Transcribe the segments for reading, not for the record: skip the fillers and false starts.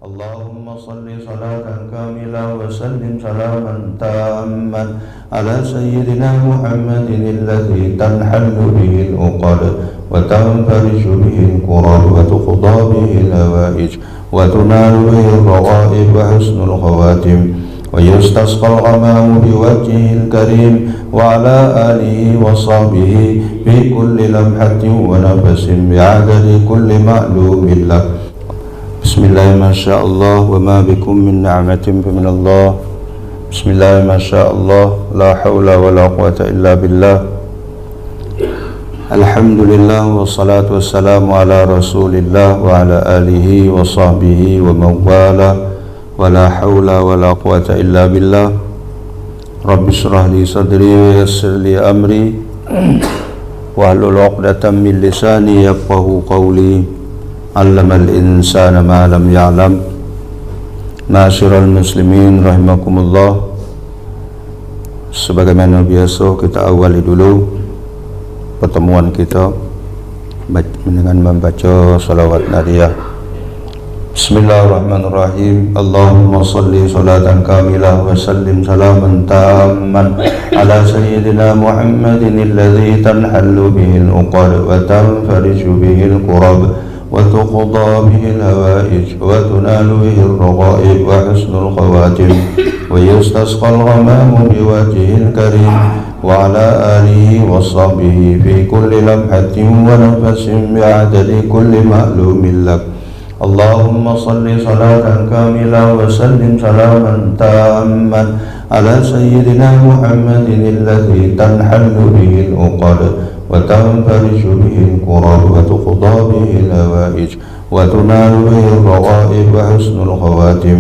اللهم صل صلاة كاملة وسلم سلاما تاما على سيدنا محمد الذي تنحل به العقد وتنفرج به الكرب وتقضى به الهوائج وتنال به الرغائب وحسن الخواتم ويستسقى الغمام بوجهه الكريم وعلى آله وصحبه في كل لمحة ونفس بعدد كل معلوم له. Bismillah masya Allah wa ma bikum min ni'matin fa min Allah. Bismillah masya Allah la hawla wa la quwata illa billah. Alhamdulillah wassalatu wassalamu ala rasulillah wa ala alihi wa sahbihi wa mawala wa la hawla wa la quwata illa billah. Rabbi shrah li sadri wa yassir li amri wa hlul 'uqdatam min lisani yafqahu qawli. Allamal insana ma lam ya'lam. Ma'asyiral muslimin rahimakumullah. Sebagaimana biasa kita awali dulu pertemuan kita dengan membaca salawat nariyah. Bismillahirrahmanirrahim. Allahumma salli salatan kamilah wa sallim salaman tamman ala sayyidina Muhammadin alladhi tanhallu bihil uqad wa tanfariju bihil kurab وتقضى به الهوائج وتنال به الرغائب وحسن الخواتم ويستسقى الغمام بوجهه الكريم وعلى آله وصحبه في كل لمحة ونفس بعدد كل معلوم لك. اللهم صل صلاة كاملة وسلم سلاما تاما على سيدنا محمد الذي تنحل به العقد وتنفرج به الكرب وتقضى به الهوائج وتنال به الرغائب وحسن الخواتم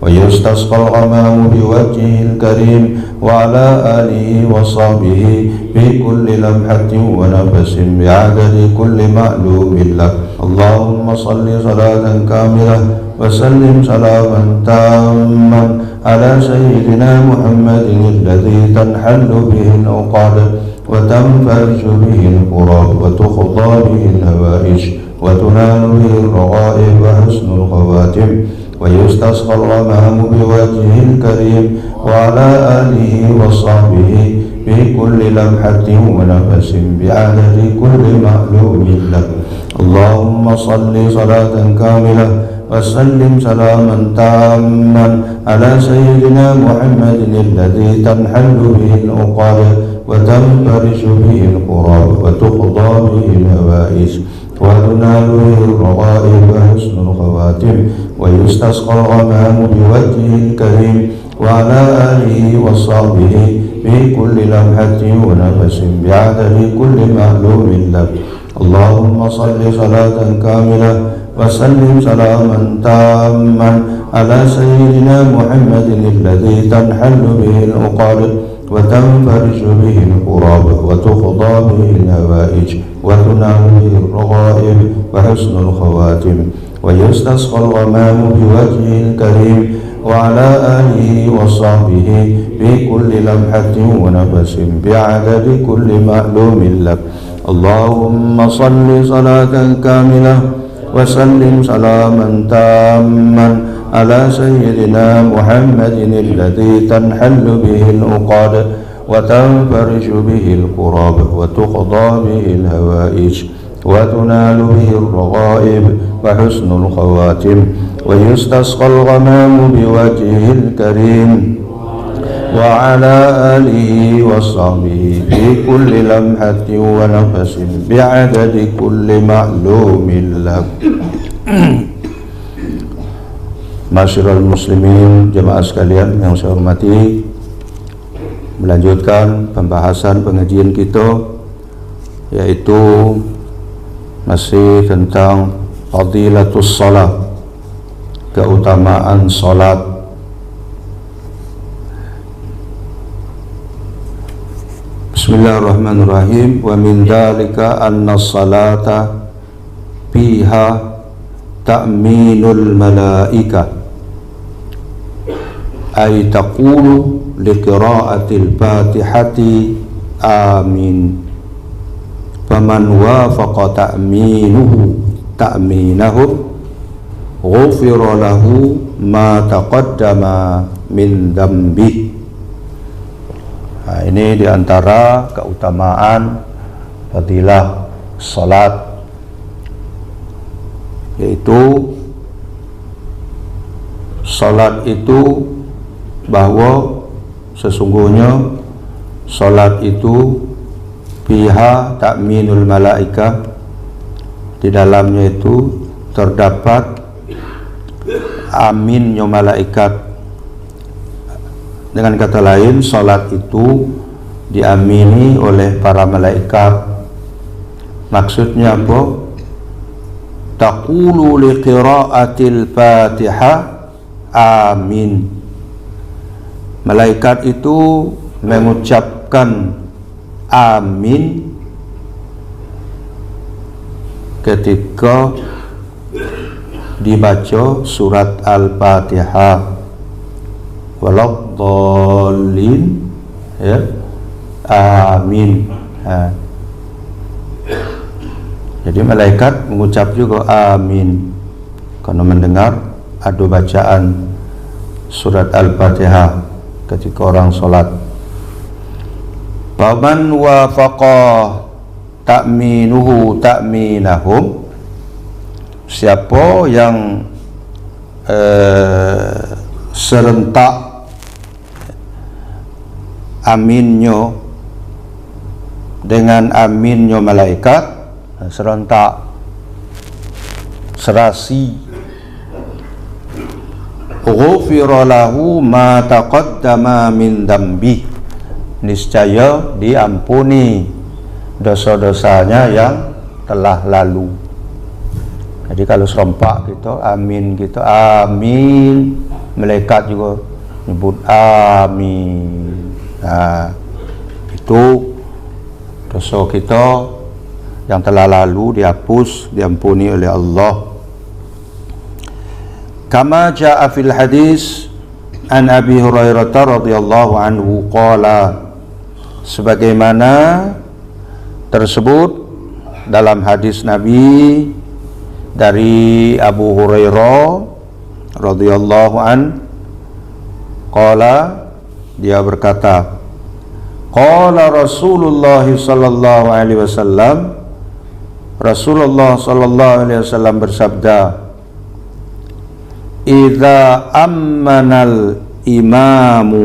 ويستسقى الغمام بوجهه الكريم وعلى آله وصحبه في كل لمحة ونفس بعدد كل معلوم له. اللهم صل صلاة كاملة وسلم سلاما تاما على سيدنا محمد الذي تنحل به العقد وتنفرج به الكرب وتقضى به الهوائج وتنال به الرغائب وحسن الخواتم ويستسقى الغمام بوجهه الكريم وعلى آله وصحبه في كل لمحة ونفس بعدد كل معلوم له. اللهم صل صلاة كاملة وسلم سلاما تاما على سيدنا محمد الذي تنحل به العقد وتنفرج به الكرب وتقضى به الهوائج وتنال به الرغائب وحسن الخواتم ويستسقى الغمام بوجهه الكريم وعلى آله وصحبه في كل لمحة ونفس بعدد كل معلوم له. اللهم صل صلاة كاملة وسلم سلاما تاما على سيدنا محمد الذي تنحل به العقد وتنفرج به الكرب وتقضى به الهوائج وتنال به الرغائب وحسن الخواتم ويستسقى الغمام بوجهه الكريم وعلى آله وصحبه في كل لمحة ونفس بعدد كل معلوم لك. اللهم صل صلاة كاملة وسلم سلاما تاما على سيدنا محمد الذي تنحل به العقد وتنفرج به الكرب وتقضى به الهوائج وتنال به الرغائب وحسن الخواتم ويستسقى الغمام بوجهه الكريم وعلى آله وصحبه في كل لمحة ونفس بعدد كل معلوم لك. Masyarul muslimin, jemaah sekalian yang saya hormati, melanjutkan pembahasan pengajian kita, yaitu masih tentang fadilatus salat, keutamaan salat. Bismillahirrahmanirrahim. Wa min dzalika anna salata fiha ta'minul malaikah, ay taqulu liqira'atil fatihati amin, faman wafaqa ta'minahu ghufira lahu ma taqaddama min dzambi. Nah, ini diantara keutamaan fadilah salat, yaitu salat itu bahwa sesungguhnya salat itu fiha ta'minul malaikah, di dalamnya itu terdapat aminnya malaikat. Dengan kata lain, salat itu diamini oleh para malaikat. Maksudnya apa? Taqulu li qiraatil Fatihah amin. Malaikat itu mengucapkan amin ketika dibaca surat Al-Fatihah. Waladhdallin, ya, amin. Jadi malaikat mengucap juga amin karena mendengar ada bacaan surat Al-Fatihah ketika orang sholat. Faman wafaqa ta'minuhu ta'minahum, siapa yang serentak aminnya dengan aminnya malaikat, serentak, serasi, ghufira lahu ma taqaddama min dzambi, niscaya diampuni dosa-dosanya yang telah lalu. Jadi kalau serempak gitu, amin gitu, amin, malaikat juga nyebut amin. Nah, itu dosa kita yang telah lalu dihapus, diampuni oleh Allah. Kama jaa fil hadis an Abi Hurairah radhiyallahu anhu qala, sebagaimana tersebut dalam hadis Nabi dari Abu Hurairah radhiyallahu an qala, dia berkata, qala Rasulullah sallallahu alaihi wasallam, Rasulullah sallallahu alaihi wasallam bersabda, idza ammanal imamu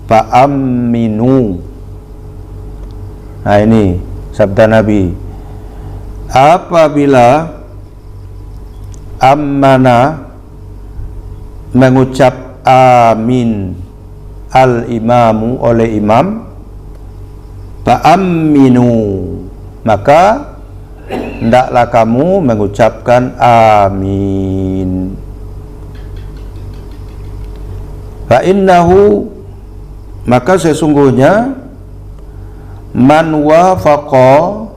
fa aminu. Nah, ini sabda Nabi, apabila ammana mengucap amin al imamu oleh imam, fa aminu, maka hendaklah kamu mengucapkan amin. Fa innahu, maka sesungguhnya, man wafaqa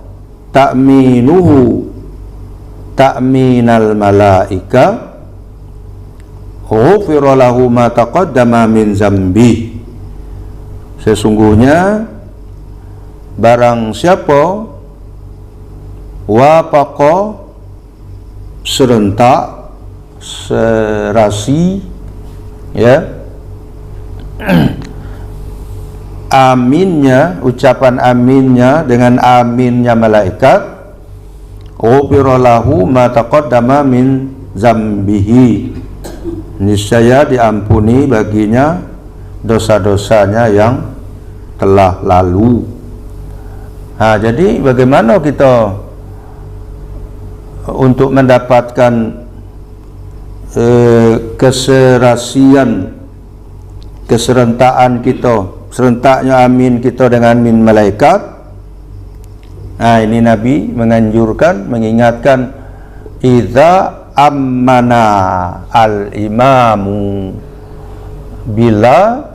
ta'minuhu ta'minal malaika ghufira lahu ma taqaddama min zambi. Sesungguhnya barang siapa wafaqa, serentak, serasi, ya, aminnya, ucapan aminnya dengan aminnya malaikat, ghufira lahu ma taqaddama min zambihi, niscaya diampuni baginya dosa-dosanya yang telah lalu. Nah, jadi bagaimana kita untuk mendapatkan keserasian, keserentaan kita, serentaknya amin kita dengan min malaikat? Nah, ini Nabi menganjurkan, mengingatkan, idza ammana al imamu, bila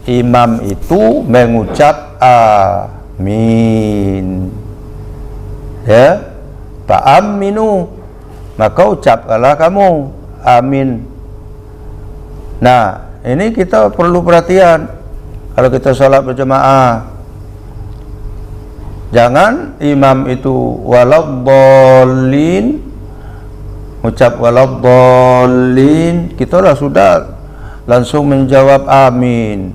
imam itu mengucap amin, ya, fa aminu, maka ucapkanlah kamu amin. Nah, ini kita perlu perhatian kalau kita sholat berjamaah. Jangan imam itu waladhdallin ucap waladdallin, kita dah sudah langsung menjawab amin.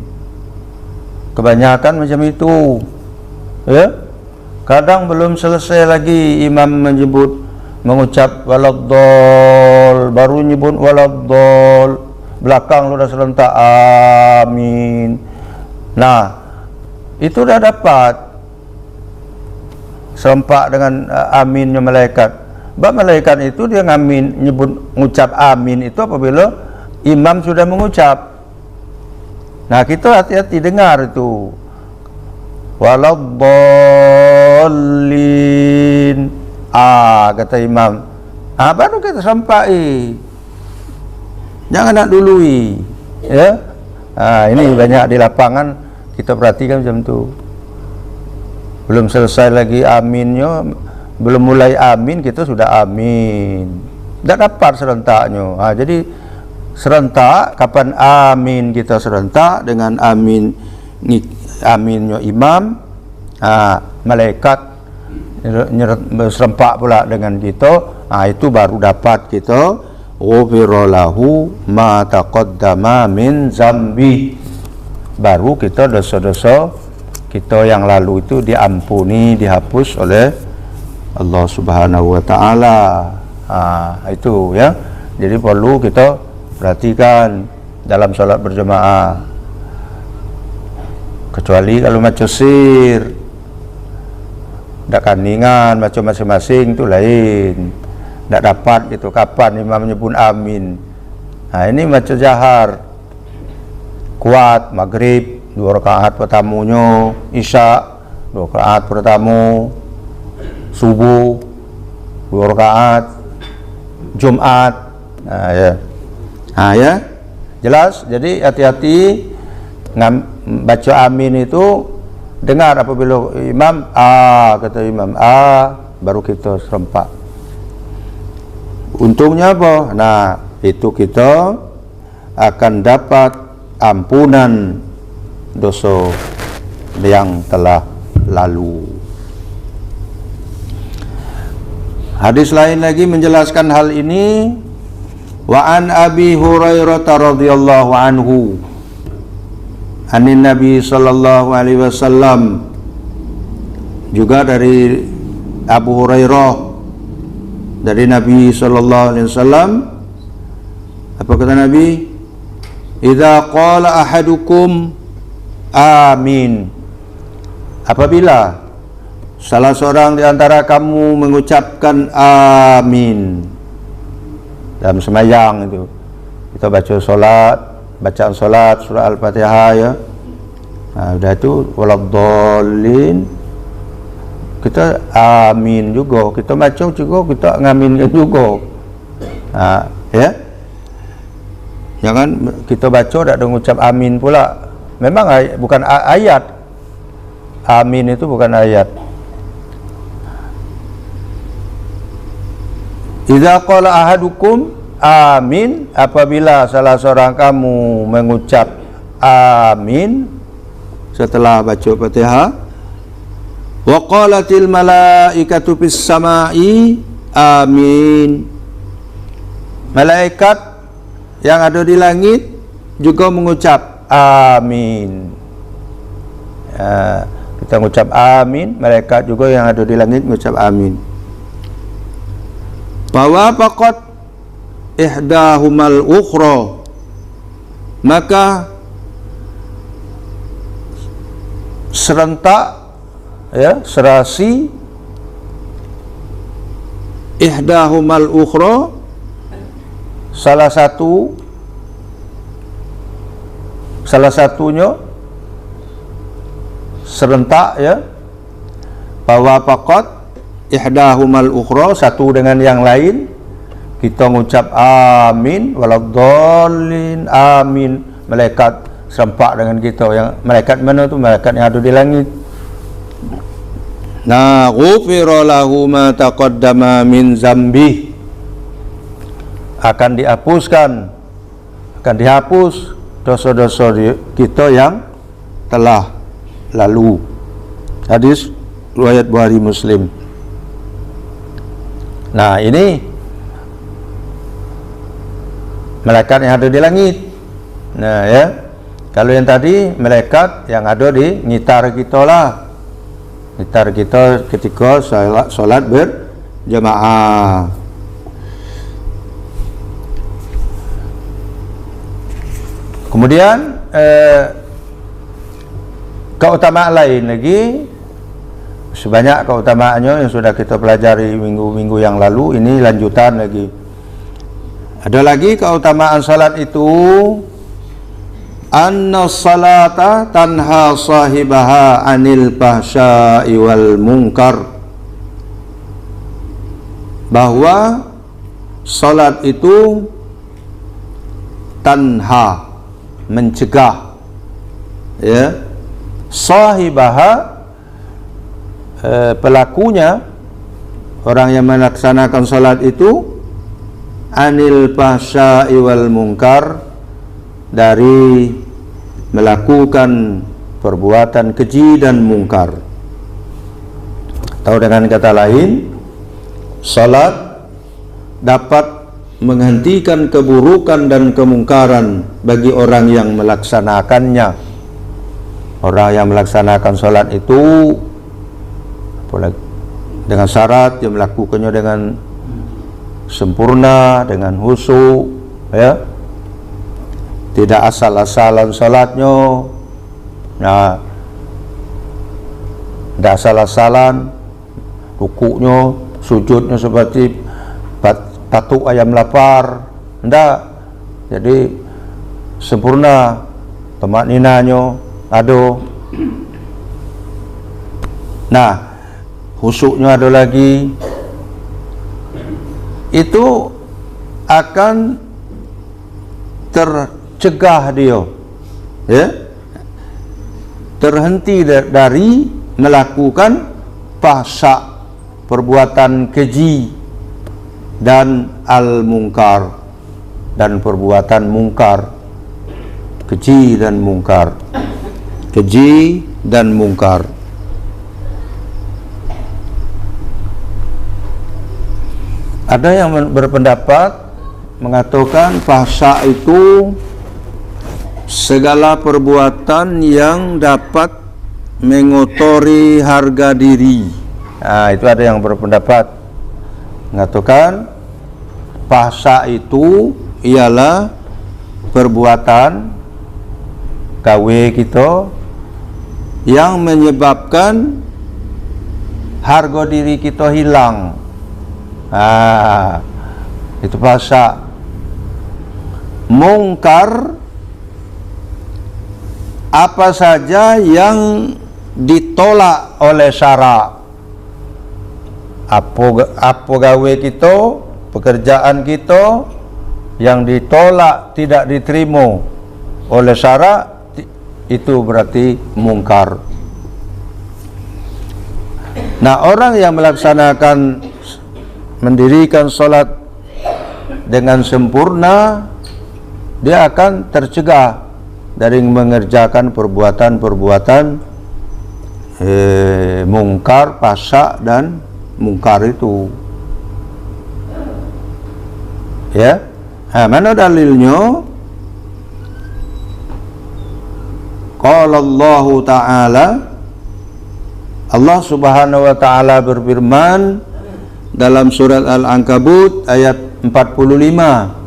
Kebanyakan macam itu, ya. Kadang belum selesai lagi imam mengucap waladdall, baru nyebut waladdall, belakang lu dah serentak amin. Nah, itu dah dapat serempak dengan aminnya malaikat. Sebab malaikat itu dia ngamin, ngucap amin itu apabila imam sudah mengucap. Nah, kita hati-hati dengar itu waladdallin, kata imam, baru kita sampai, jangan nak dului, ya. Ini banyak di lapangan kita perhatikan macam tu. Belum selesai lagi aminnya, belum mulai amin kita sudah amin, tak dapat serentaknya. Jadi serentak, kapan amin kita serentak dengan aminnya imam, malaikat serempak pula dengan kita, itu baru dapat kita ghufira lahu ma taqaddama min zambi, baru kita dosa-dosa kita yang lalu itu diampuni, dihapus oleh Allah Subhanahu wa taala. Itu ya. Jadi perlu kita perhatikan dalam salat berjemaah. Kecuali kalau macam sir, dak kaningan macam masing-masing itu lain. Tak dapat itu kapan imam menyebut amin. Ini macam jahar, kuat maghrib 2 rakaat pertamanya, isya 2 rakaat pertama, subuh 2 rakaat, Jumat. Ya, jelas. Jadi hati-hati baca amin itu, dengar apabila imam kata imam baru kita serempak. Untungnya apa? Nah, itu kita akan dapat ampunan dosa yang telah lalu. Hadis lain lagi menjelaskan hal ini. Wa an Abi Hurairah radhiyallahu anhu anin Nabi sallallahu alaihi wasallam, juga dari Abu Hurairah dari Nabi sallallahu alaihi wasallam. Apa kata Nabi? Idza qala ahadukum amin, apabila salah seorang di antara kamu mengucapkan amin dalam sembahyang itu, kita baca solat, bacaan solat surah Al-Fatihah, ya. Sudah itu waladdallin, kita amin juga, kita baca juga, kita ngaminkan juga. Ya. Jangan kita baca tak ada mengucap amin pula. Memang bukan ayat. Amin itu bukan ayat. Idza qala ahadukum amin, apabila salah seorang kamu mengucap amin setelah baca Fatihah, wa qalatil malaikatu fis samai amin, malaikat yang ada di langit juga mengucap amin. Kita mengucap amin, malaikat juga yang ada di langit mengucap amin. Bahwa faqat ihdahumal ukhra, maka serentak, ya, serasi ihdahumal ukhra, salah satunya serentak, ya. Bahwa faqat ihdahumal ukhra, satu dengan yang lain, kita mengucap amin waladdallin, amin, malaikat serempak dengan kita. Yang malaikat mana tu? Malaikat yang ada di langit. Nah, ghufira lahu ma taqaddama min zambi, akan dihapuskan, akan dihapus dosa-dosa kita yang telah lalu. Hadis riwayat Bukhari Muslim. Nah, ini malaikat yang ada di langit. Nah ya, kalau yang tadi malaikat yang ada di ngitar kita lah, ngitar kita ketika solat berjamaah. Kemudian keutamaan lain lagi, sebanyak keutamaannya yang sudah kita pelajari minggu-minggu yang lalu, ini lanjutan lagi. Ada lagi keutamaan salat itu, anna salata tanha sahibaha anil fahsya'i wal munkar, bahwa salat itu tanha, mencegah, ya, sahibaha, pelakunya, orang yang melaksanakan salat itu, anil fahsya'i wal munkar, dari melakukan perbuatan keji dan mungkar. Atau dengan kata lain, salat dapat menghentikan keburukan dan kemungkaran bagi orang yang melaksanakannya. Orang yang melaksanakan salat itu dengan syarat yang melakukannya dengan sempurna, dengan khusyuk, ya, tidak asal-asalan salatnya. Nah, tidak asal-asalan rukuknya, sujudnya seperti patuk ayam lapar, tidak. Jadi sempurna, tamakninanya ada. Nah, khusyuknya ada lagi. Itu akan tercegah dia, ya, terhenti dari melakukan fahsya, perbuatan keji, dan al-munkar, dan perbuatan mungkar, keji dan mungkar, keji dan mungkar. Ada yang berpendapat mengatakan fahsya itu segala perbuatan yang dapat mengotori harga diri. Nah, itu ada yang berpendapat mengatakan fahsya itu ialah perbuatan KW kita yang menyebabkan harga diri kita hilang. Itu fahsya. Mungkar, apa saja yang ditolak oleh syara. Apa gawe kita, pekerjaan kita yang ditolak, tidak diterima oleh syara, itu berarti mungkar. Nah, orang yang melaksanakan, mendirikan solat dengan sempurna, dia akan tercegah dari mengerjakan perbuatan-perbuatan mungkar, fahsya dan mungkar itu. Ya, mana dalilnya? Qala Allah Ta'ala, Allah Subhanahu wa Ta'ala berfirman dalam surat Al-Ankabut ayat 45.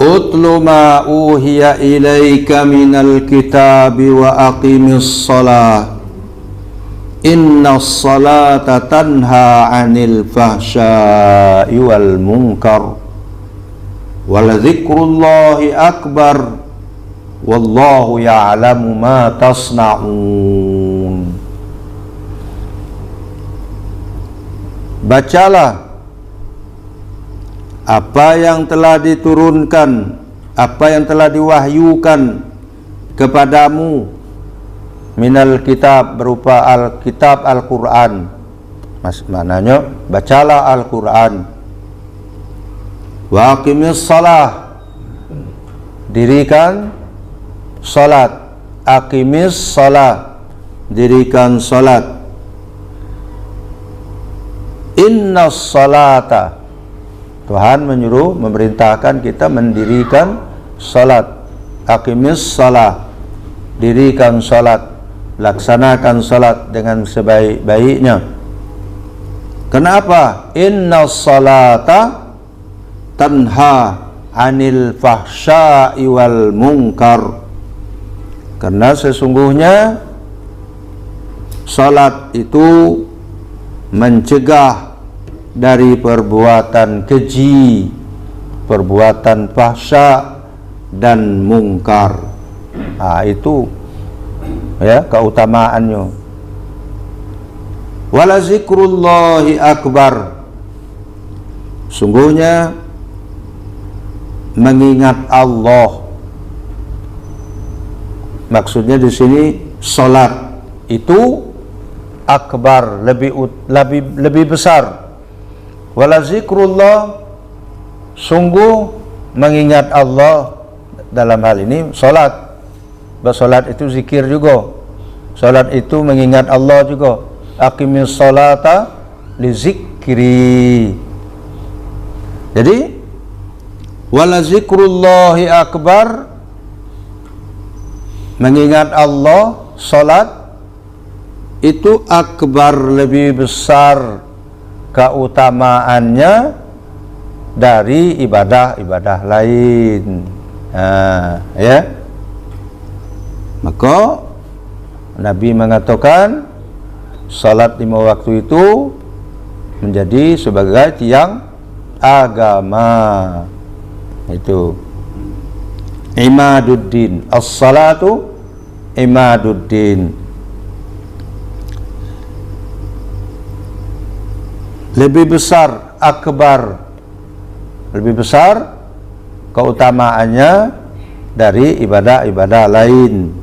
Utlu ma uhiya ilaika minal kitabi wa aqimis salah innas salata tanha 'anil fahsya'i wal munkar wal dzikrullahi akbar wallahu ya'lamu ma tasna'un. Bacalah apa yang telah diturunkan, apa yang telah diwahyukan kepadamu minal kitab, berupa al-kitab Al-Quran. Maknanya bacalah Al-Quran. Wa aqimis salah, dirikan salat. Aqimis salat, dirikan salat. Innas salata, Tuhan menyuruh, memerintahkan kita mendirikan salat. Aqimis salat, dirikan salat, laksanakan salat dengan sebaik-baiknya. Kenapa? Innas salata tanha anil fahsya'i wal munkar. Karena sesungguhnya salat itu mencegah dari perbuatan keji, perbuatan fahsya dan mungkar. Itu ya keutamaannya. Wala zikrullahi akbar, sungguhnya mengingat Allah. Maksudnya di sini salat itu akbar, lebih besar. Wala zikrullah, sungguh mengingat Allah dalam hal ini salat. Bersolat itu zikir juga. Salat itu mengingat Allah juga. Aqimis salata li zikri. Jadi wala zikrullahi akbar, mengingat Allah, salat itu akbar, lebih besar keutamaannya dari ibadah-ibadah lain. Ya. Maka Nabi mengatakan salat 5 waktu itu menjadi sebagai tiang agama. Itu imaduddin, as-salatu imaduddin. Lebih besar, akbar, lebih besar keutamaannya dari ibadah-ibadah lain.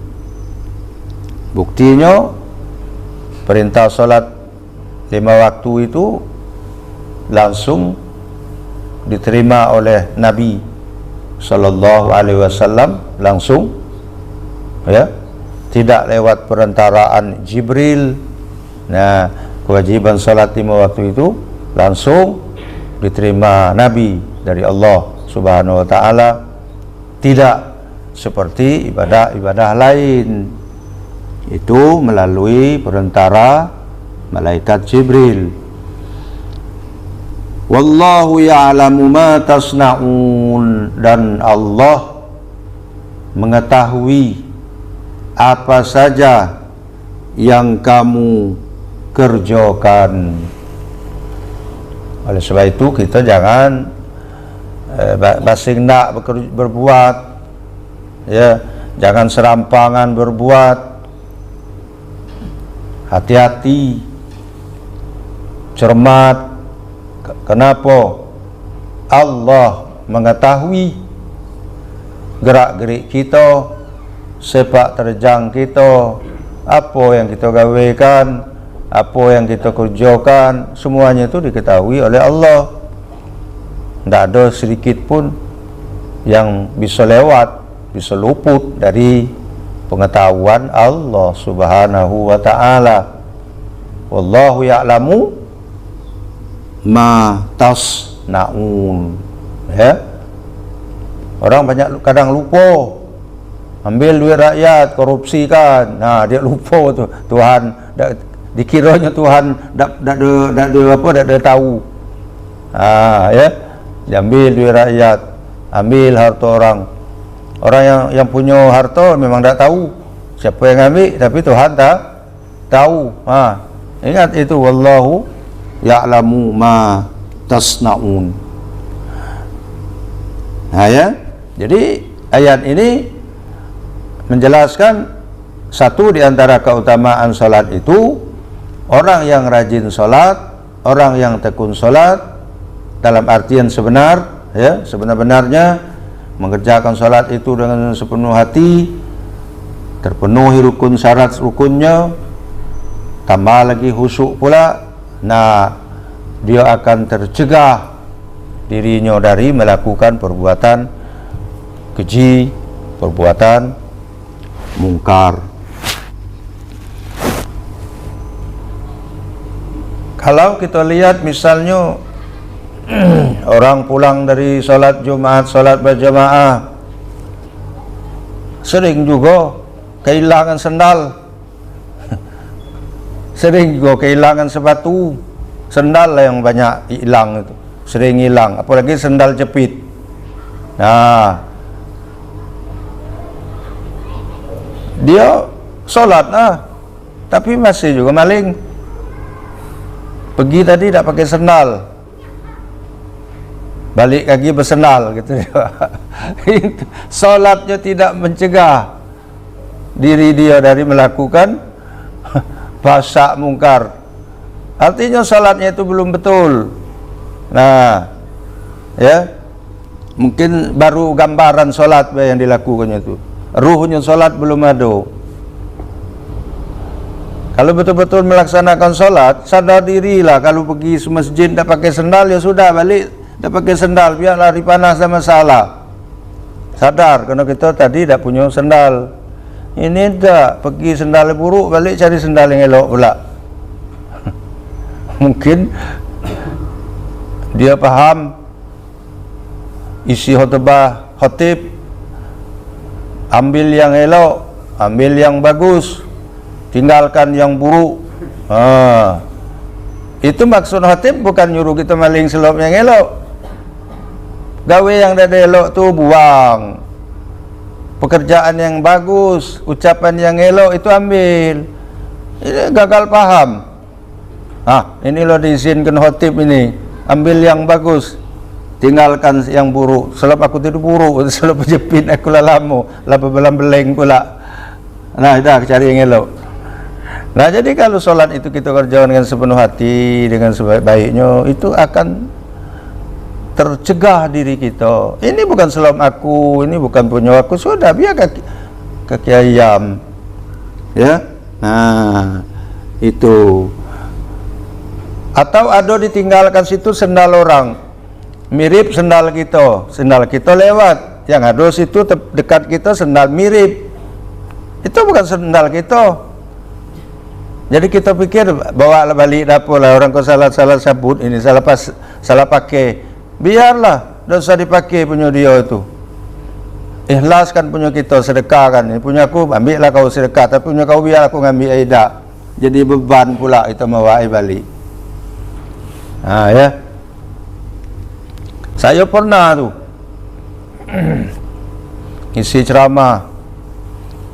Buktinya perintah salat 5 waktu itu langsung diterima oleh Nabi Sallallahu Alaihi Wasallam, langsung, ya, tidak lewat perantaraan Jibril. Nah, kewajiban salat 5 waktu itu langsung diterima Nabi dari Allah Subhanahu Wa Taala, tidak seperti ibadah-ibadah lain, itu melalui perantara malaikat Jibril. Wallahu ya'lamu ma tasna'un, dan Allah mengetahui apa saja yang kamu kerjakan. Oleh sebab itu kita jangan basing nak berbuat, ya, jangan serampangan berbuat. Hati-hati, cermat. Kenapa? Allah mengetahui gerak-gerik kita, sepak terjang kita, apa yang kita gawekan, apa yang kita kerjakan, semuanya itu diketahui oleh Allah. Tidak ada sedikit pun yang bisa lewat, bisa luput dari pengetahuan Allah Subhanahu wa Ta'ala. Wallahu ya'lamu ma tasna'un. Ya, orang banyak kadang lupa, ambil duit rakyat, korupsikan. Nah, dia lupa tu Tuhan, dikiranya Tuhan tak ada tahu. Ya, diambil duit rakyat, ambil harta orang. Orang yang punya harta memang tak tahu siapa yang ambil, tapi Tuhan tak tahu. Ingat itu, wallahu ya'lamu ma tasna'un. Ya. Jadi ayat ini menjelaskan satu di antara keutamaan salat itu, orang yang rajin salat, orang yang tekun salat dalam artian sebenar, ya, sebenar-benarnya mengerjakan salat itu dengan sepenuh hati, terpenuhi rukun syarat rukunnya, tambah lagi khusyuk pula. Nah, dia akan tercegah dirinya dari melakukan perbuatan keji, perbuatan mungkar. Kalau kita lihat misalnya orang pulang dari sholat Jumat, sholat berjamaah, sering juga kehilangan sendal, sering juga kehilangan sepatu. Sendal lah yang banyak hilang itu, sering hilang, apalagi sendal jepit. Nah, dia sholat tapi masih juga maling. Pergi tadi tak pakai sendal, balik lagi bersendal gitu. Sholatnya tidak mencegah diri dia dari melakukan fahsya mungkar. Artinya salatnya itu belum betul. Nah, ya, mungkin baru gambaran salat yang dilakukannya itu. Ruhnya salat belum ada. Kalau betul-betul melaksanakan salat, sadar dirilah. Kalau pergi masjid tak pakai sendal, ya sudah balik tak pakai sendal, biar lari panas dan masalah. Sadar, karena kita tadi tak punya sendal. Ini tak pergi sendal buruk, balik cari sendal yang elok pula. Mungkin dia paham isi khutbah khatib, ambil yang elok, ambil yang bagus, tinggalkan yang buruk. Itu maksud khatib, bukan nyuruh kita maling selop yang elok. Gawe yang dah elok tu buang, pekerjaan yang bagus, ucapan yang elok itu ambil. Ini gagal paham. Ini lo diizinkan khatib ini, ambil yang bagus, tinggalkan yang buruk. Selap aku tidur buruk, selap jepit aku lalamu, lapa belang-beleng pula. Nah, dah cari yang elok. Nah, jadi kalau solat itu kita kerjakan dengan sepenuh hati, dengan sebaik-baiknya, itu akan tercegah diri kita. Ini bukan selap aku, ini bukan punya aku, sudah biar kaki ayam. Ya, nah itu. Atau ada ditinggalkan situ sendal orang, mirip sendal kita lewat, yang ada situ dekat kita sendal mirip, itu bukan sendal kita. Jadi kita pikir bawa balik dapur lah, orang kau salah sabut ini, salah pakai, biarlah, tidak usah dipakai punya dia itu. Ikhlaskan punya kita, sedekahkan. Ini punya aku, ambil lah kau sedekah, tapi punya kau biar aku ngambil aida. Jadi beban pula kita bawa balik. Ya, saya pernah tuh isi ceramah,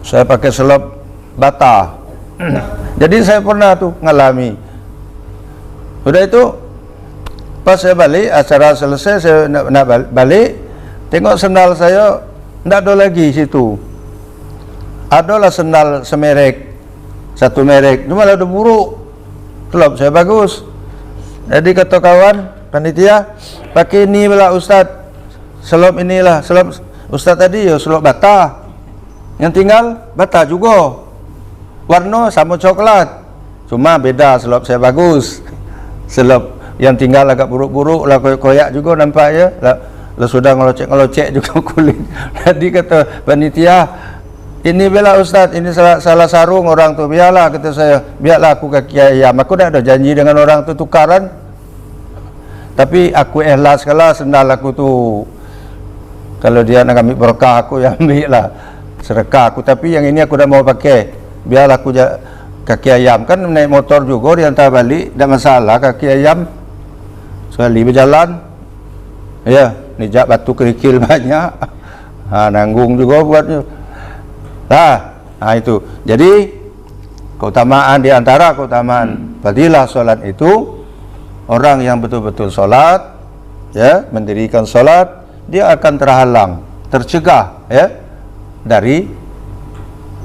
saya pakai selop bata. Jadi saya pernah tuh ngalami. Udah itu, pas saya balik, acara selesai, saya nak balik, tengok sendal saya tidak ada lagi situ. Adalah sendal semerek, satu merek, cuma ada buruk. Selop saya bagus. Jadi kata kawan panitia, pakai ini pula Ustaz, selop inilah, selop Ustaz tadi ya selop bata, yang tinggal bata juga, warna sama coklat, cuma beda selop saya bagus. Selop yang tinggal agak buruk-buruk lah, koyak juga nampaknya lah sudah ngelocek juga kulit. Jadi kata panitia, ini bela Ustaz, ini salah sarung orang tu, biarlah, kata saya, biarlah aku kaki ayam, aku dah ada janji dengan orang tu tukaran, tapi aku ikhlas kalau sendal aku tu, kalau dia nak ambil berkah aku yang ambil lah sedekah aku, tapi yang ini aku dah mau pakai, biarlah aku kaki ayam, kan naik motor juga diantar balik, tak masalah kaki ayam, sekali berjalan, ya, nijak batu kerikil banyak, nanggung juga buatnya. Itu. Jadi keutamaan di antara keutamaan fadilah solat itu, orang yang betul-betul solat, ya, mendirikan solat, dia akan terhalang, tercegah, ya, dari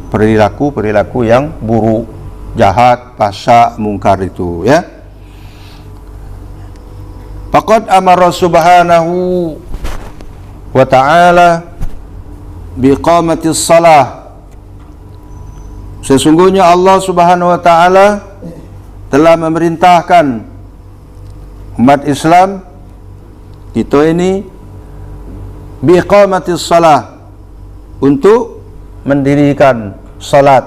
perilaku yang buruk, jahat, fahsya, mungkar itu, ya. Faqad amara subhanahu wa ta'ala biqamatis salah. Sesungguhnya Allah Subhanahu wa ta'ala telah memerintahkan umat Islam kita ini biqamatis salah, untuk mendirikan salat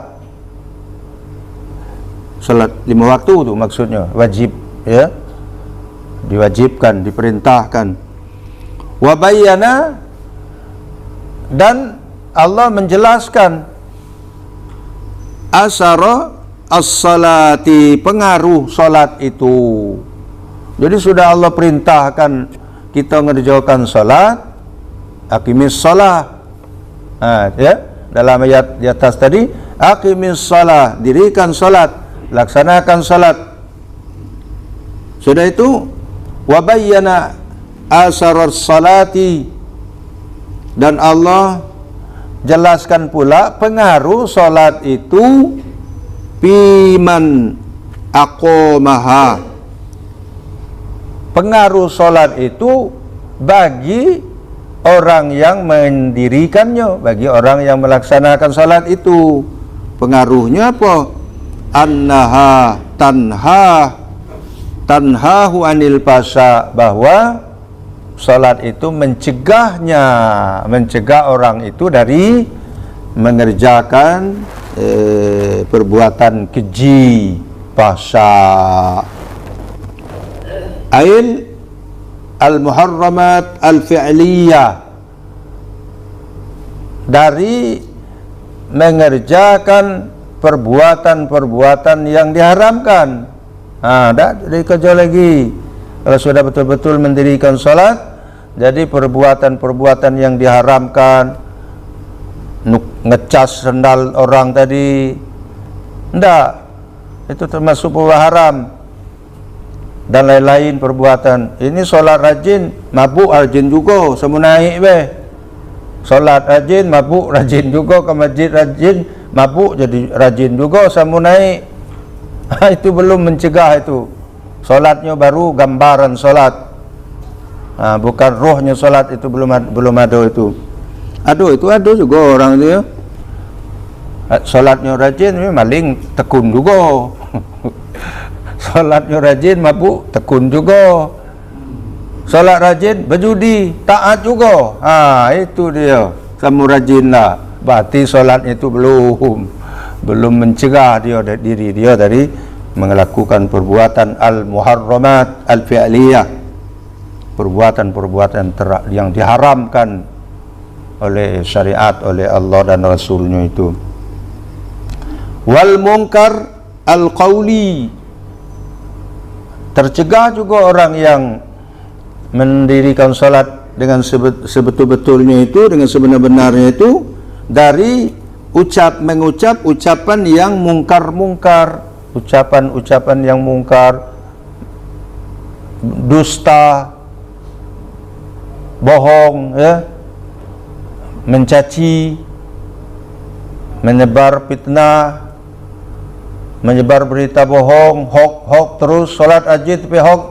5 waktu tu maksudnya, wajib ya, diwajibkan, diperintahkan. Wa bayyana, dan Allah menjelaskan asara as-salati, pengaruh salat itu. Jadi sudah Allah perintahkan kita mengerjakan salat, aqimis shalah. Ya, dalam ayat di atas tadi, aqimis shalah, dirikan salat, laksanakan salat. Sudah itu, wa bayyana asar salati, dan Allah jelaskan pula pengaruh salat itu piman aqomaha, pengaruh salat itu bagi orang yang mendirikannya, bagi orang yang melaksanakan salat itu. Pengaruhnya apa? Annaha tanhahu anil fasa, bahwa salat itu mencegah orang itu dari mengerjakan perbuatan keji, fasa, ail al-muharramat al-fi'liyah, dari mengerjakan perbuatan-perbuatan yang diharamkan. Dari kerja lagi. Kalau sudah betul-betul mendirikan salat, jadi perbuatan-perbuatan yang diharamkan, ngecas sendal orang tadi, enggak, itu termasuk perbuatan haram, dan lain-lain perbuatan. Ini solat rajin, mabuk rajin juga, semua naik solat rajin, mabuk rajin juga, ke masjid rajin, mabuk jadi rajin juga, semua naik. Itu belum mencegah itu. Solatnya baru gambaran solat, bukan rohnya solat, itu belum ada itu. Itu ada juga orang itu ya. Solatnya rajin, maling tekun juga. Solatnya rajin, mabuk tekun juga. Solat rajin, berjudi, taat juga. Itu dia, kamu rajin lah. Berarti solatnya itu belum mencegah diri dia dari melakukan perbuatan al-muharramat al-fi'liyah, perbuatan-perbuatan yang diharamkan oleh syariat, oleh Allah dan Rasulnya itu. Wal munkar al-qawli, tercegah juga orang yang mendirikan salat dengan sebetul-betulnya itu, dengan sebenar-benarnya itu, dari mengucap ucapan yang mungkar-mungkar, ucapan-ucapan yang mungkar, dusta, bohong, ya, mencaci, menyebar fitnah, menyebar berita bohong, hoax terus, salat rajin tapi hoax,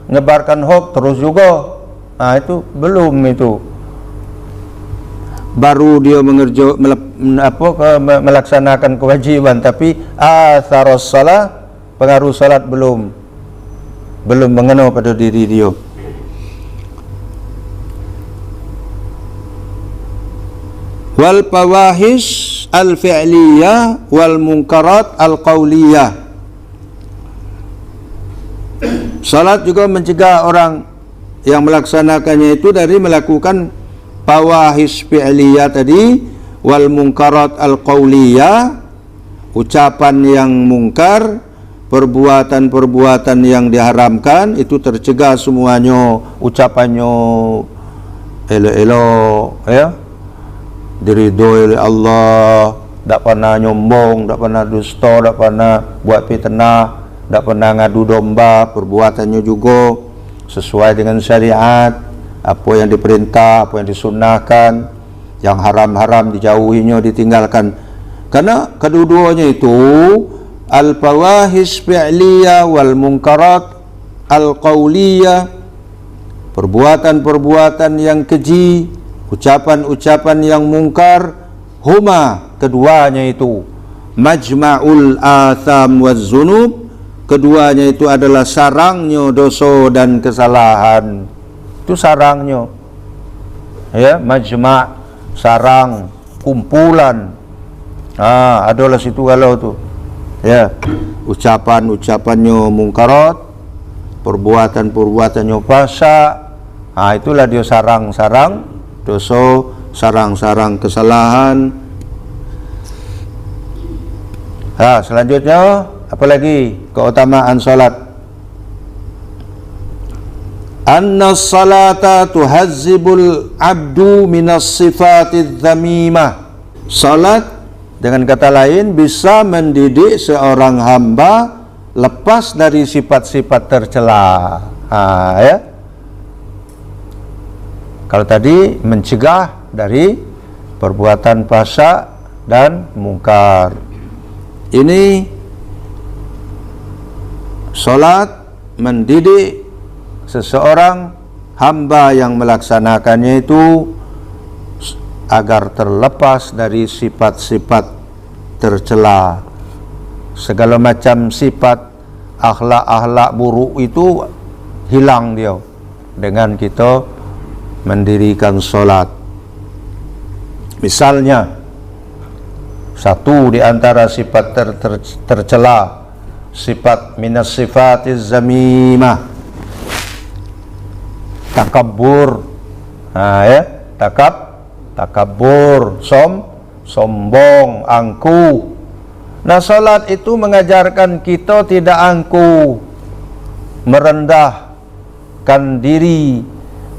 menyebarkan hoax terus juga. Itu belum, itu baru dia melaksanakan kewajiban, tapi atharos salah, pengaruh salat belum mengena pada diri dia. Wal fawahis al fi'liyah wal munkarat al qauliyah, salat juga mencegah orang yang melaksanakannya itu dari melakukan fawahis fi'liyah tadi, wal munkarat al-qawliyah, ucapan yang mungkar, perbuatan-perbuatan yang diharamkan, itu tercegah semuanya. Ucapannya elok-elok, ya, diridhoi oleh Allah, tak pernah nyombong, tak pernah dusta, tak pernah buat fitnah, tak pernah ngadu domba. Perbuatannya juga sesuai dengan syariat, apa yang diperintah, apa yang disunnahkan, yang haram-haram dijauhinya, ditinggalkan. Karena kedua-duanya itu al-fawahis fi'liyah wal munkarat al-qawliyah, perbuatan-perbuatan yang keji, ucapan-ucapan yang mungkar, huma, keduanya itu majma'ul atham waz zunub, keduanya itu adalah sarangnya dosa dan kesalahan. Itu sarangnya, ya, majma', sarang, kumpulan. Adalah situ kalau tu, ya, ucapannya mungkarat, perbuatan-perbuatannya fasa, itulah dia sarang-sarang dosa, sarang-sarang kesalahan. Selanjutnya apa lagi keutamaan salat? Anna salata tuhazzibul abdu minas sifatidz dzamimah. Salat dengan kata lain bisa mendidik seorang hamba lepas dari sifat-sifat tercela. Ya. Kalau tadi mencegah dari perbuatan fahsya dan mungkar. Ini salat mendidik seseorang hamba yang melaksanakannya itu agar terlepas dari sifat-sifat tercela. Segala macam sifat akhlak-akhlak buruk itu hilang dia dengan kita mendirikan solat. Misalnya, satu di antara sifat tercela, sifat minas sifatiz zamimah, takabbur. Ya, takabbur, sombong, angkuh. Nah, salat itu mengajarkan kita tidak angkuh, merendahkan diri,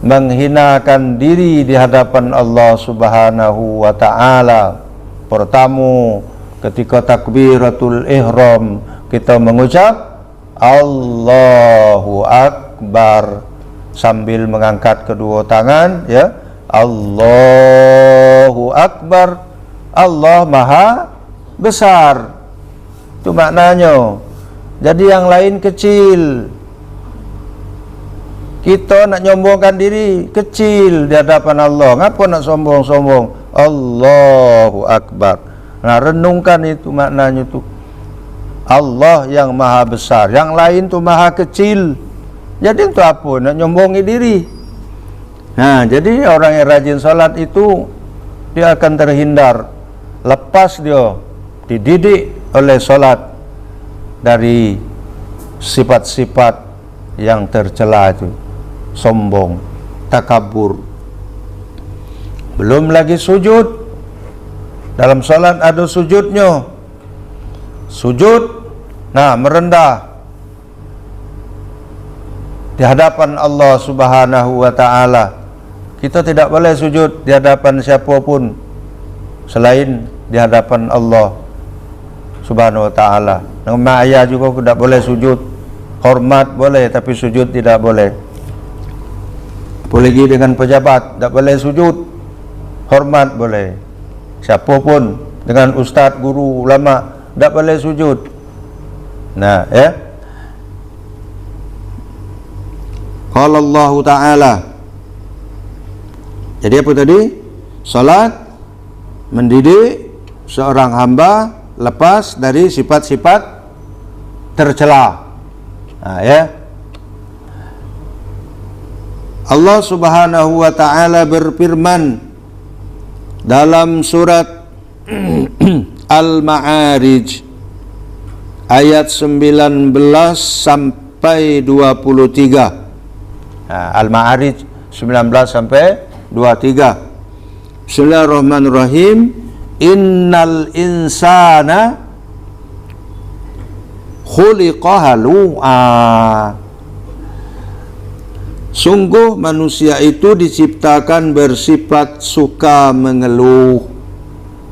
menghinakan diri di hadapan Allah Subhanahu wa ta'ala. Pertama, ketika takbiratul ihram, kita mengucap Allahu Akbar sambil mengangkat kedua tangan, ya. Allahu Akbar, Allah Maha Besar. Itu maknanya. Jadi yang lain kecil. Kita nak nyombongkan diri kecil di hadapan Allah. Ngapa nak sombong-sombong? Allahu Akbar. Nah, renungkan itu maknanya tu. Allah yang Maha Besar, yang lain tu Maha Kecil. Jadi untuk apa nak nyombongi diri? Nah, jadi orang yang rajin salat itu dia akan terhindar, lepas dia dididik oleh salat dari sifat-sifat yang tercela itu, sombong, takabur. Belum lagi sujud. Dalam salat ada sujudnya. Sujud, nah, merendah di hadapan Allah Subhanahu wa ta'ala. Kita tidak boleh sujud di hadapan siapapun selain di hadapan Allah Subhanahu wa ta'ala. Nama ayah juga tidak boleh sujud. Hormat boleh, tapi sujud tidak boleh. Apalagi dengan pejabat, tidak boleh sujud. Hormat boleh. Siapapun, dengan ustaz, guru, ulama, tidak boleh sujud. Nah, ya. Qala Allah Ta'ala. Jadi apa tadi? Salat mendidik seorang hamba lepas dari sifat-sifat tercela. Nah, ya. Allah Subhanahu wa ta'ala berfirman dalam surat Al-Ma'arij ayat 19 sampai 23. Al-Ma'arij 19 sampai 23. Bismillahirrahmanirrahim. Innal insana khuliqa halu'a. Sungguh manusia itu diciptakan bersifat suka mengeluh.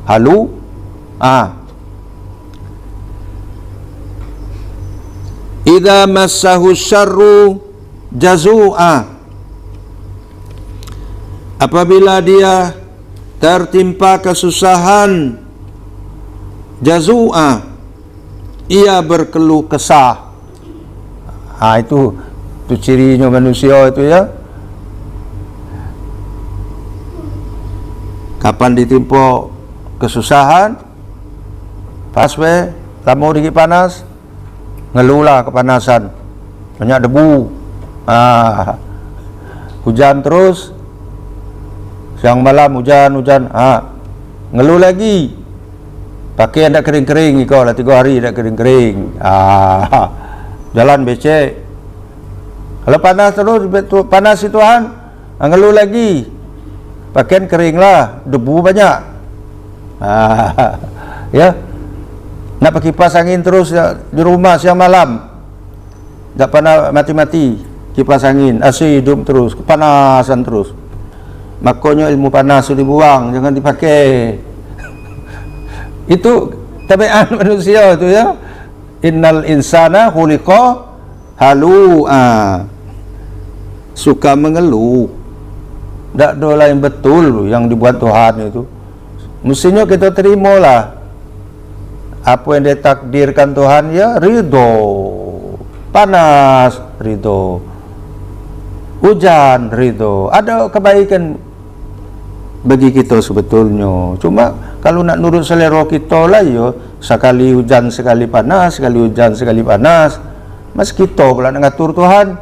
Halu? Idza massahu syarru jazu'a. Apabila dia tertimpa kesusahan, jazu'a, ia berkeluh kesah. Itu cirinya manusia itu, ya. Kapan ditimpa kesusahan, pas lama dikit panas, ngeluhlah kepanasan, banyak debu. Hujan terus, siang malam hujan, ngeluh lagi. Pakaian tak kering-kering, kau lah 3 hari tak kering-kering. Jalan becek, Kalau panas terus, panas si Tuhan, ngeluh lagi, pakaian kering lah, debu banyak. Ya, nak pakai kipas angin terus ya, di rumah siang malam, tak pernah mati-mati kipas angin, AC hidup terus, kepanasan terus. Makanya ilmu panas dibuang, jangan dipakai. Itu tabiat manusia itu ya. Innal insana khuliqa halu'a, suka mengeluh. Tak ada lain betul yang dibuat Tuhan itu. Mestinya kita terimalah apa yang ditakdirkan Tuhan, ya ridho. Panas ridho, hujan ridho, ada kebaikan bagi kita sebetulnya. Cuma kalau nak nurut selera kita lah ya, sekali hujan sekali panas, sekali hujan sekali panas. Mas kita pula nak ngatur Tuhan.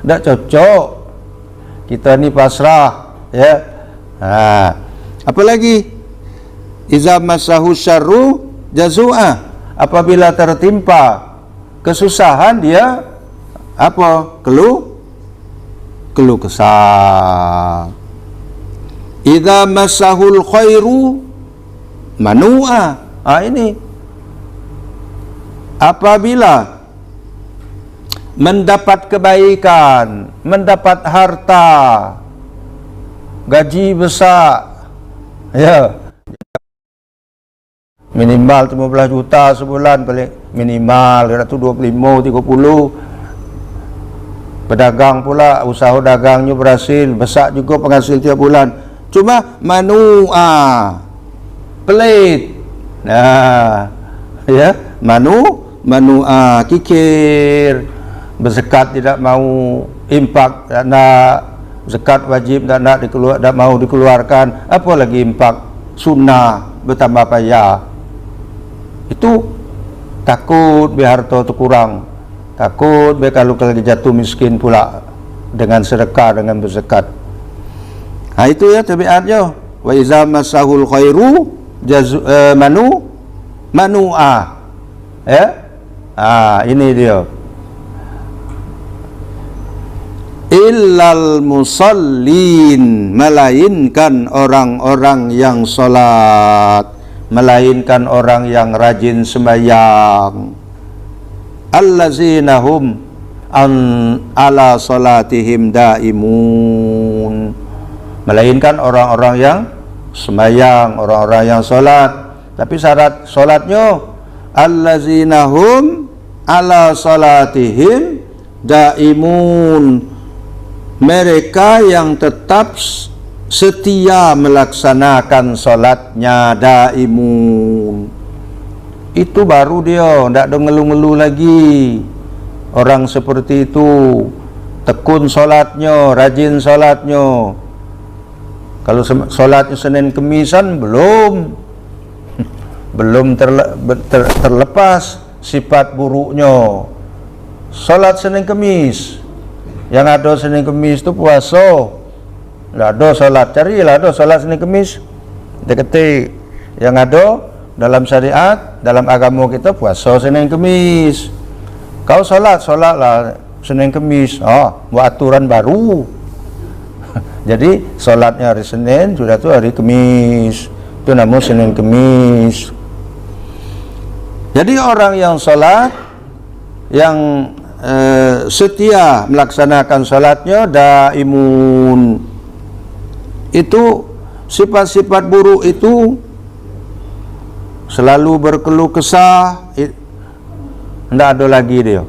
Tak cocok. Kita ni pasrah, ya. Apa lagi? Iza masahu syarru jazua, apabila tertimpa kesusahan dia apa? Keluh kesah. Idza masahul khairu manua. Ini apabila mendapat kebaikan, mendapat harta, gaji besar, ya, minimal 15 juta sebulan, paling minimal 25, 30. Pedagang pula, usaha dagangnya berhasil, besar juga penghasil tiap bulan. Cuma manua, pelit. Ya, manua, kikir, berzakat tidak mau, infak tak nak, zakat wajib tak nak tak mau dikeluarkan, apalagi infak sunnah bertambah payah. Itu takut biar harta tu kurang, takut biar kalau lagi jatuh miskin pula dengan sedekah, dengan berzakat. Itu ya tabiatnya. Wa iza masahul khairu manua. Ya. Ini dia. Illal musallin, melainkan orang-orang yang salat, melainkan orang yang rajin sembahyang. Allazina hum ala salatihim daimun, melainkan orang-orang yang sembahyang, orang-orang yang salat. Tapi syarat salatnya allazina hum ala salatihim daimun, mereka yang tetap setia melaksanakan salatnya, daimun. Itu baru dia tidak ada ngeluh-ngeluh lagi. Orang seperti itu tekun salatnya, rajin salatnya. Kalau salatnya Senin Kemisan belum terlepas sifat buruknya. Salat Senin Kemis, yang ada Senin Kemis itu puasa. Tidak ada salat, carilah ada salat Senin Kemis. Kita ketik yang ada dalam syariat, dalam agama kita puasa Senin Kemis. Kau salatlah Senin Kemis. Buat aturan baru. Jadi salatnya hari Senin, sudah tu hari Kemis, itu namanya Senin Kemis. Jadi orang yang salat, yang setia melaksanakan salatnya, daimun. Itu sifat-sifat buruk itu selalu berkeluh kesah, tidak ada lagi dia.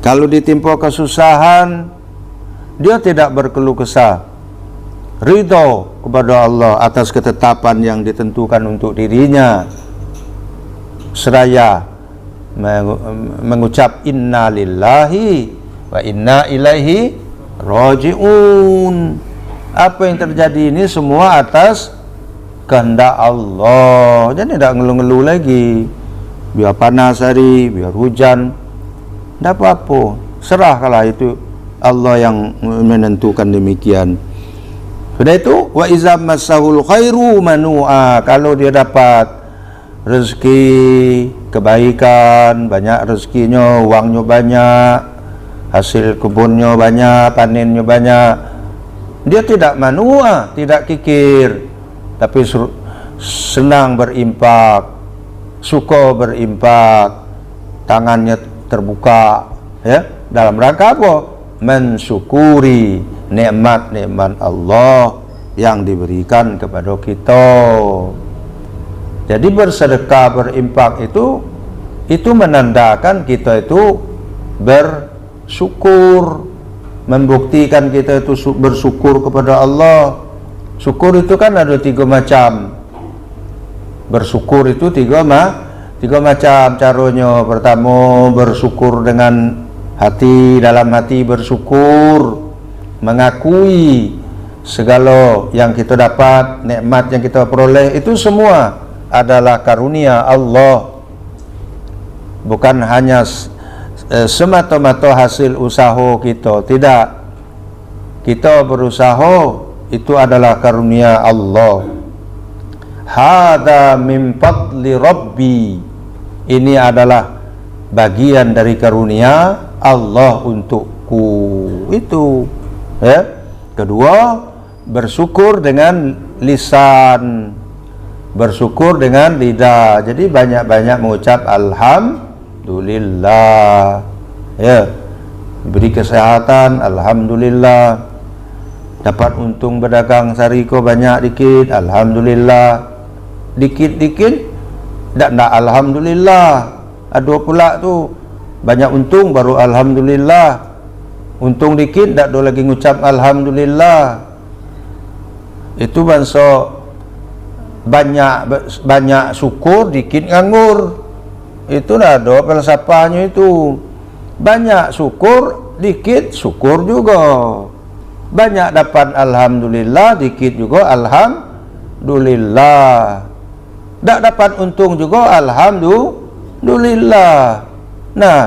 Kalau ditimpa kesusahan, dia tidak berkeluh kesah, ridho kepada Allah atas ketetapan yang ditentukan untuk dirinya, seraya mengucap inna lillahi wa inna ilaihi raji'un. Apa yang terjadi ini semua atas kehendak Allah. Jadi tidak ngeluh-ngeluh lagi. Biar panas hari, biar hujan, tidak apa-apa, serahlah itu Allah yang menentukan demikian. Sudah itu, wa iza masahul khairu manua, kalau dia dapat rezeki kebaikan, banyak rezekinya, uangnya banyak, hasil kebunnya banyak, panennya banyak, dia tidak manua, tidak kikir, tapi senang berimpak, suka berimpak, tangannya terbuka, ya, dalam rangka apa? Mensyukuri nikmat-nikmat Allah yang diberikan kepada kita. Jadi bersedekah, berimpak itu menandakan kita itu bersyukur, membuktikan kita itu bersyukur kepada Allah. Syukur itu kan ada 3 macam. Bersyukur itu tiga macam caranya. Pertama, bersyukur dengan hati, dalam hati bersyukur, mengakui segala yang kita dapat, nikmat yang kita peroleh itu semua adalah karunia Allah, bukan hanya semata-mata hasil usaha kita. Tidak, kita berusaha itu adalah karunia Allah. Hada min fadli Rabbi, ini adalah bagian dari karunia Allah untukku. Itu ya. Kedua, bersyukur dengan lisan, bersyukur dengan lidah. Jadi banyak-banyak mengucap alhamdulillah, ya, diberi kesehatan alhamdulillah, dapat untung berdagang sariko banyak dikit alhamdulillah, dikit-dikit ndak alhamdulillah. Ada pula tu banyak untung baru alhamdulillah, untung dikit ndak ada lagi ngucap alhamdulillah. Itu bangsa banyak syukur, dikit nganggur. Itu dah ada falsafahnya itu. Banyak syukur, dikit syukur juga. Banyak dapat alhamdulillah, dikit juga alhamdulillah. Tak dapat untung juga alhamdulillah. Nah,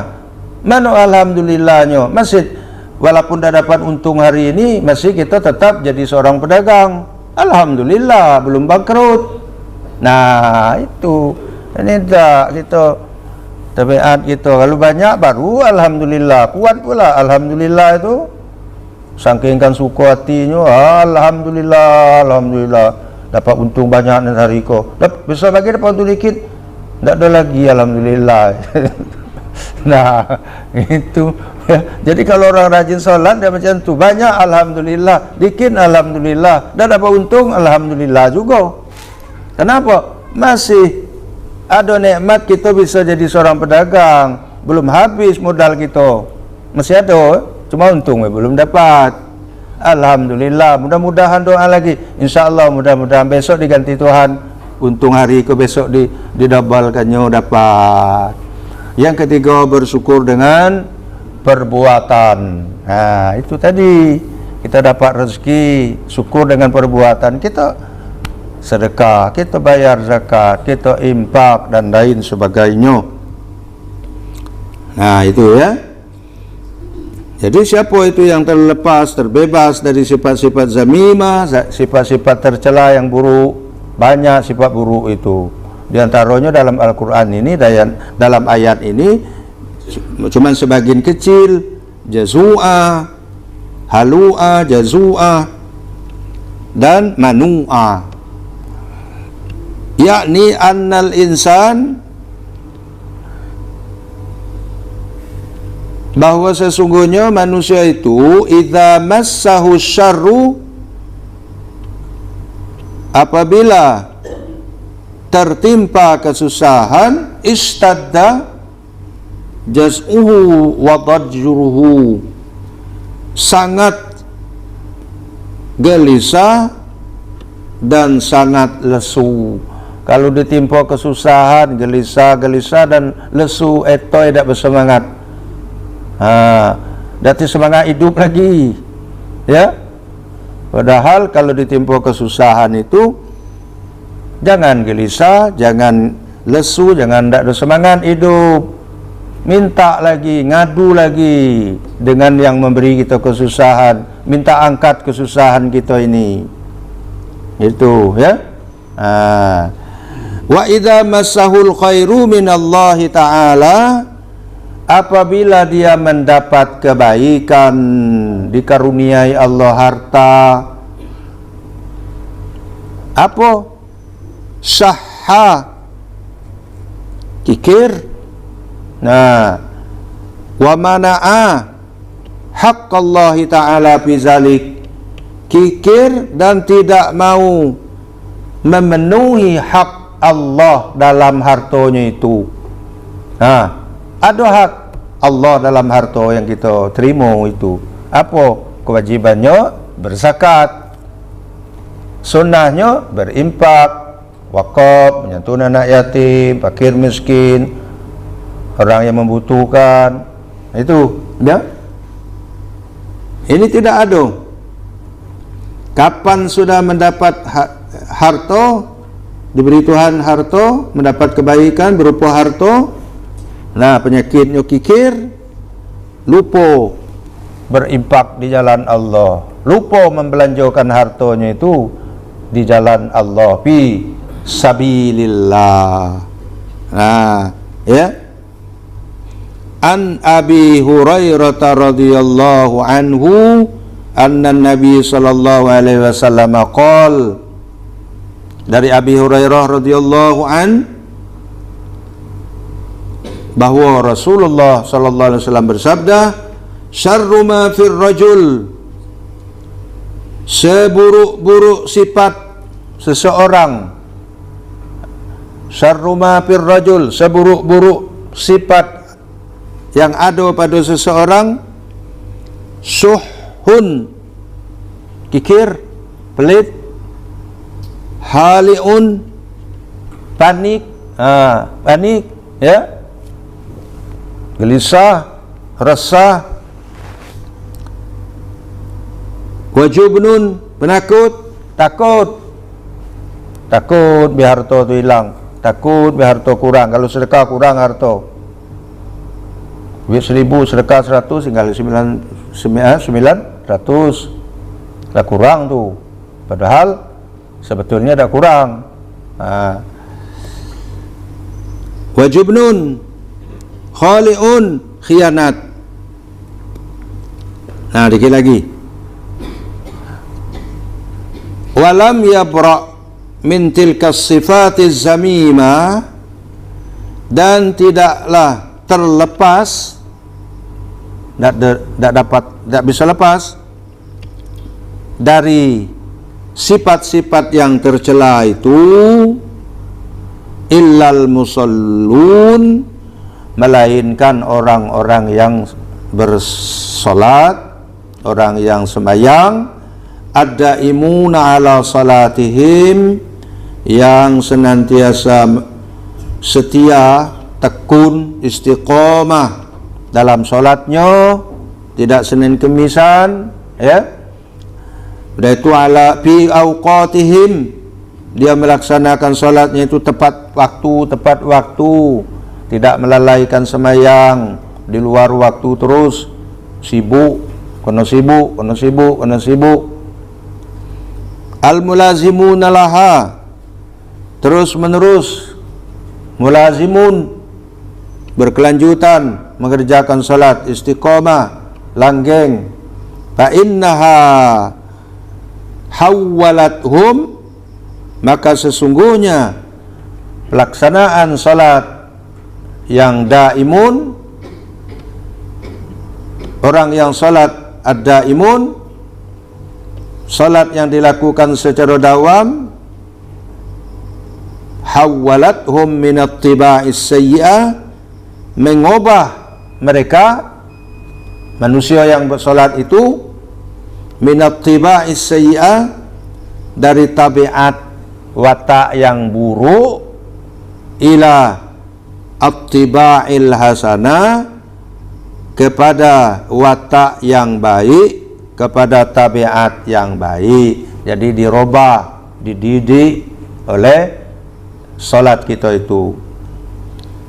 mana alhamdulillahnya? Masih walaupun dah dapat untung hari ini, masih kita tetap jadi seorang pedagang. Alhamdulillah, belum bangkrut. Nah, itu ini tak kita tabiat kita. Kalau banyak baru alhamdulillah, kuat pula alhamdulillah itu. Sangkingkan suka hatinya, alhamdulillah, alhamdulillah. Dapat untung banyak hari ko. Besar lagi dapat untung dikit, tak ada lagi alhamdulillah. Nah, itu ya. Jadi kalau orang rajin sholat dia macam tu, banyak alhamdulillah, dikit alhamdulillah, dan dapat untung alhamdulillah juga. Kenapa? Masih ada nikmat kita bisa jadi seorang pedagang, belum habis modal kita, masih ada, cuma untung belum dapat. Alhamdulillah, mudah-mudahan doa lagi, insyaallah mudah-mudahan besok diganti Tuhan, untung hari ke besok didabalkannya dapat. Yang ketiga, bersyukur dengan perbuatan. Nah, itu tadi kita dapat rezeki, syukur dengan perbuatan kita, sedekah, kita bayar zakat, kita infak dan lain sebagainya. Nah, itu ya. Jadi siapa itu yang terlepas, terbebas dari sifat-sifat zamimah, sifat-sifat tercela yang buruk, banyak sifat buruk itu. Di antaranya dalam Al-Quran ini, dalam ayat ini cuma sebagian kecil, jazua, halua, jazua, dan manua, yakni annal insan, bahwa sesungguhnya manusia itu idza massahu syarru, apabila tertimpa kesusahan, istadda jaz'uhu wa dajruhu, sangat gelisah dan sangat lesu. Kalau ditimpa kesusahan, gelisah dan lesu, itu tidak bersemangat. Dati semangat hidup lagi, ya. Padahal kalau ditimpa kesusahan itu jangan gelisah, jangan lesu, jangan tidak ada semangat hidup. Minta lagi, ngadu lagi dengan yang memberi kita kesusahan, minta angkat kesusahan kita ini. Itu ya. Wa idza massahul khairu minallahi ta'ala, apabila dia mendapat kebaikan, dikaruniai Allah harta, apa? Sahha, kikir. Nah, wa mana'a haqqallahi ta'ala bizalik, kikir dan tidak mau memenuhi hak Allah dalam hartonya itu. Nah, ada hak Allah dalam harta yang kita terima itu. Apa kewajibannya? Berzakat. Sunnahnya berimpak, wakaf, menyantuni anak yatim, fakir miskin, orang yang membutuhkan. Itu, ya. Ini tidak ada. Kapan sudah mendapat harta, diberi Tuhan harta, mendapat kebaikan berupa harta, nah penyakitnya kikir, lupa berimpak di jalan Allah, lupa membelanjakan hartanya itu di jalan Allah, fi sabilillah. Nah, ya. An Abi Hurairah radhiyallahu anhu anna Nabi sallallahu alaihi wasallam qala, dari Abi Hurairah radhiyallahu an, bahwa Rasulullah sallallahu alaihi wasallam bersabda, syarru ma fir rajul, seburuk-buruk sifat seseorang, syarru ma fir rajul, seburuk-buruk sifat yang ada pada seseorang, suhun, kikir, pelit, haliun, panik, panik, ya, gelisah, resah, wajubnun, penakut, takut biar harta itu hilang, takut biar harta kurang. Kalau sedekah kurang harta, duit 1000 sedekah 100, tinggal 900, dah kurang tu, padahal sebetulnya dah kurang. Wajubnun, khaliun, khianat. Nah, dikit lagi. Walam yabra min tilkas sifatiz zamimah, dan tidaklah terlepas, tidak bisa lepas dari sifat-sifat yang tercela itu, illal musallun, melainkan orang-orang yang bersolat, orang yang sembahyang, ad-daimuna ala salatihim, yang senantiasa setia, tekun, istiqomah dalam solatnya, tidak Senin Kemisan, ya. Sudah itu ala fi awqatihim, dia melaksanakan solatnya itu tepat waktu, tidak melalaikan sembahyang di luar waktu terus, sibuk. Al-mulazimuna laha, terus menerus, mulazimun, berkelanjutan mengerjakan salat, istiqomah, langgeng. Fa innaha hawwalathum, maka sesungguhnya pelaksanaan salat yang daimun, orang yang salat ad-daimun, salat yang dilakukan secara dawam, hawwalathum min at-tiba'is sayyi'ah, mengubah mereka manusia yang bersolat itu minat tiba'is sayyi'ah, dari tabiat watak yang buruk, ila at-tiba'il hasanah, kepada watak yang baik, kepada tabiat yang baik. Jadi dirubah, dididik oleh solat kita itu.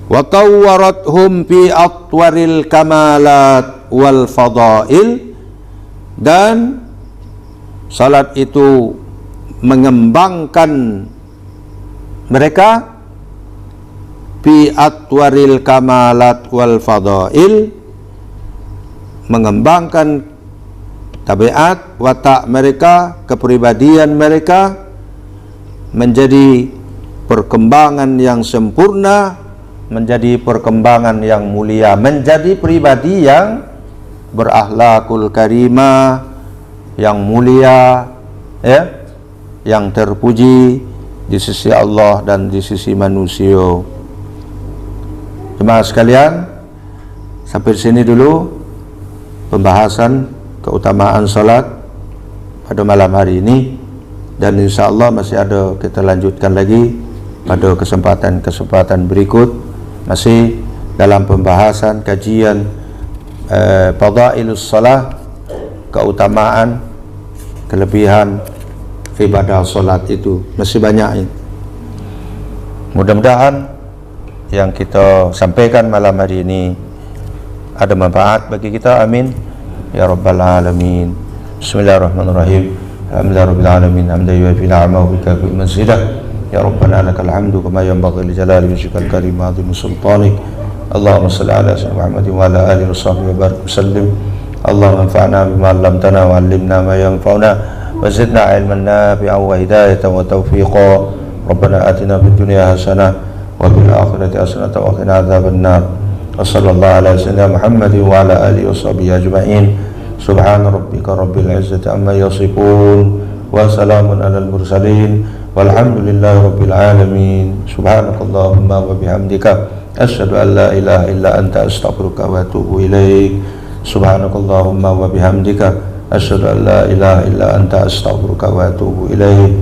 Wa tawwarathum fi atwaril kamalat wal fadail, dan salat itu mengembangkan mereka fi atwaril kamalat wal fadail, mengembangkan tabiat watak mereka, kepribadian mereka menjadi perkembangan yang sempurna, menjadi perkembangan yang mulia, menjadi pribadi yang berakhlakul karimah, yang mulia, ya, yang terpuji di sisi Allah dan di sisi manusia. Jemaah sekalian, sampai di sini dulu pembahasan keutamaan salat pada malam hari ini, dan insya Allah masih ada, kita lanjutkan lagi pada kesempatan berikut, masih dalam pembahasan kajian fadailus salat, keutamaan, kelebihan ibadah salat itu masih banyak ini. Mudah-mudahan yang kita sampaikan malam hari ini ada manfaat bagi kita, amin ya rabbal alamin. Bismillahirrahmanirrahim. Alhamdulillahirabbil alamin, hamdan yuwafi ni'amahu wa yukafi mazidah. Ya rabbana lakal hamdu kama yanbaghi li jalali wajhikal karim wa 'azimi sultanik. Allahumma shalli ala sayyidina Muhammadin wa ala alihi washabbihi wa barik wasallim. Allahumma anfa'na bima 'allamtana wa 'allimna ma yanfa'una wa zidna 'ilman nafi'an wa hidayatan wa tawfiqan. Rabbana atina fid dunya hasanah wa fil akhirati hasanah wa qina adzabannar. Wa sallallahu ala sayyidina Muhammadin wa ala alihi washabbihi ajma'in. Subhana rabbika rabbil izzati amma yasifun wa salamun alal mursalin walhamdulillahi rabbil alamin. Subhanakallahumma wa bihamdika asyhadu an la ilaha illa anta astaghfiruka wa atubu ilaik. Subhanakallahumma wa bihamdika asyhadu an la ilaha illa anta astaghfiruka wa atubu ilaik.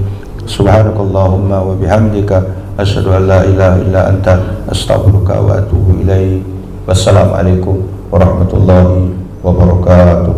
Subhanakallahumma wa bihamdika asyhadu an la ilaha illa anta astaghfiruka wa atubu ilaik. Wassalamualaikum warahmatullahi wabarakatuh.